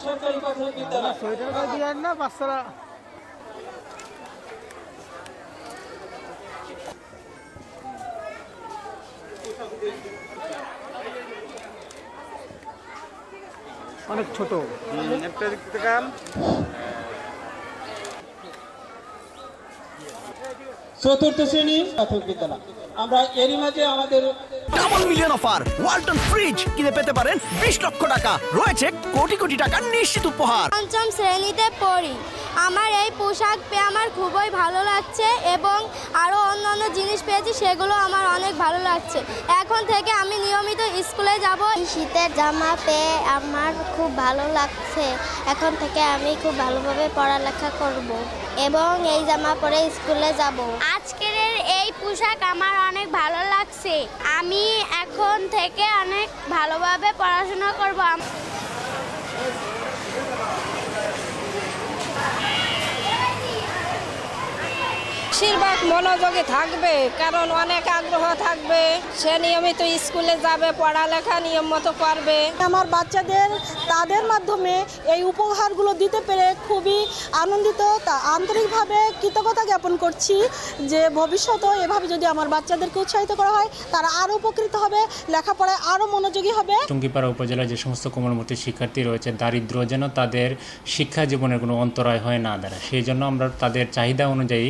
সরকারি প্রাথমিক বিদ্যালয় অনেক ছোট চতুর্থ শ্রেণী প্রাথমিক বিদ্যালয়। আমরা এরই মাঝে আমাদের double million offer Walton fridge কিনে পেতে পারেন 20 লক্ষ টাকা, রয়েছে কোটি কোটি টাকার নিশ্চিত উপহার। পঞ্চম শ্রেণীতে পড়ি, আমার এই পোশাক পেয়ে আমার খুবই ভালো লাগছে এবং আরও অন্যান্য জিনিস পেয়েছি, সেগুলো আমার অনেক ভালো লাগছে। এখন থেকে আমি নিয়মিত স্কুলে যাব। শীতের জামা পেয়ে আমার খুব ভালো লাগছে। এখন থেকে আমি খুব ভালোভাবে পড়ালেখা করব এবং এই জামা পরে স্কুলে যাব। আজকের এই পোশাক আমার অনেক ভালো লাগছে। আমি এখন থেকে অনেক ভালোভাবে পড়াশোনা করব। বেশিরভাগ মনোযোগে থাকবে, কারণ অনেক আগ্রহ থাকবে। সে নিয়মিত স্কুলে যাবে, পড়ালেখা নিয়ম মতো করবে। আমার বাচ্চাদের তাদের মাধ্যমে এই উপহারগুলো দিতে পেরে খুবই আনন্দিত, তা আন্তরিকভাবে কৃতজ্ঞতা জ্ঞাপন করছি যে ভবিষ্যতেও এভাবে যদি আমার বাচ্চাদেরকে উৎসাহিত করা হয়, তারা আরও উপকৃত হবে, লেখাপড়ায় আরও মনোযোগী হবে। টঙ্গীপাড়া উপজেলায় যে সমস্ত কোমলমতি শিক্ষার্থী রয়েছে, দারিদ্র্য যেন তাদের শিক্ষা জীবনের কোনো অন্তরায় হয়ে না দাঁড়ায়, সেই জন্য আমরা তাদের চাহিদা অনুযায়ী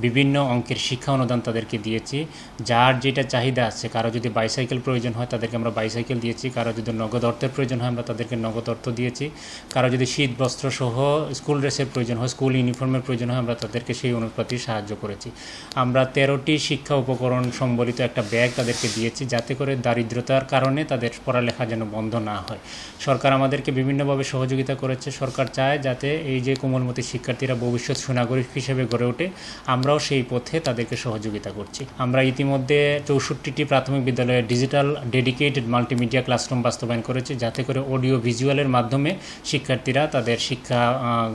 বিভিন্ন অঙ্কের শিক্ষা অনুদান তাদেরকে দিয়েছি। যার যেটা চাহিদা আছে, কারো যদি বাইসাইকেল প্রয়োজন হয় তাদেরকে আমরা বাইসাইকেল দিয়েছি, কারো যদি নগদ অর্থের প্রয়োজন হয় আমরা তাদেরকে নগদ অর্থ দিয়েছি, কারো যদি শীত বস্ত্র সহ স্কুল ড্রেসের প্রয়োজন হয়, স্কুল ইউনিফর্মের প্রয়োজন হয়, আমরা তাদেরকে সেই অনুপাতে সাহায্য করেছি। আমরা 13টি শিক্ষা উপকরণ সম্বলিত একটা ব্যাগ তাদেরকে দিয়েছি, যাতে করে দারিদ্রতার কারণে তাদের পড়ালেখা যেন বন্ধ না হয়। সরকার আমাদেরকে বিভিন্নভাবে সহযোগিতা করেছে। সরকার চায় যাতে এই যে কোমলমতি শিক্ষার্থীরা ভবিষ্যৎ সুনাগরিক হিসেবে গড়ে ওঠে, আমরাও সেই পথে তাদেরকে সহযোগিতা করছি। আমরা ইতিমধ্যে 64টি প্রাথমিক বিদ্যালয়ে ডিজিটাল ডেডিকেটেড মাল্টিমিডিয়া ক্লাসরুম বাস্তবায়ন করেছি, যাতে করে অডিও ভিজুয়ালের মাধ্যমে শিক্ষার্থীরা তাদের শিক্ষা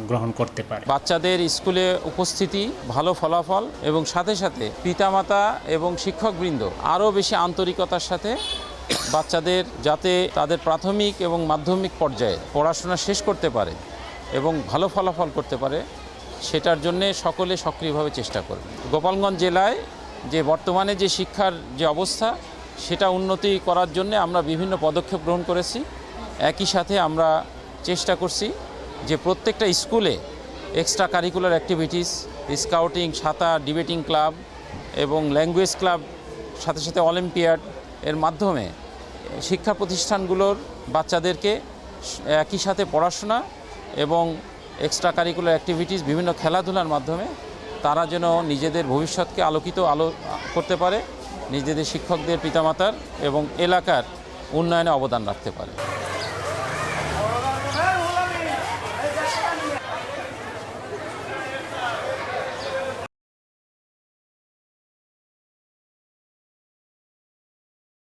গ্রহণ করতে পারে। বাচ্চাদের স্কুলে উপস্থিতি, ভালো ফলাফল এবং সাথে সাথে পিতামাতা এবং শিক্ষকবৃন্দ আরও বেশি আন্তরিকতার সাথে বাচ্চাদের যাতে তাদের প্রাথমিক এবং মাধ্যমিক পর্যায়ে পড়াশোনা শেষ করতে পারে এবং ভালো ফলাফল করতে পারে, সেটার জন্যে সকলে সক্রিয়ভাবে চেষ্টা করবে। গোপালগঞ্জ জেলায় যে বর্তমানে যে শিক্ষার যে অবস্থা, সেটা উন্নতি করার জন্য আমরা বিভিন্ন পদক্ষেপ গ্রহণ করেছি। একই সাথে আমরা চেষ্টা করছি যে প্রত্যেকটা স্কুলে এক্সট্রা কারিকুলার অ্যাক্টিভিটিস, স্কাউটিং, সাঁতার, ডিবেটিং ক্লাব এবং ল্যাঙ্গুয়েজ ক্লাব, সাথে সাথে অলিম্পিয়াড এর মাধ্যমে শিক্ষা প্রতিষ্ঠানগুলোর বাচ্চাদেরকে একই সাথে পড়াশোনা এবং এক্সট্রা কারিকুলার অ্যাক্টিভিটিস, বিভিন্ন খেলাধুলার মাধ্যমে তারা যেন নিজেদের ভবিষ্যৎকে আলো করতে পারে, নিজেদের শিক্ষকদের, পিতামাতার এবং এলাকার উন্নয়নে অবদান রাখতে পারে।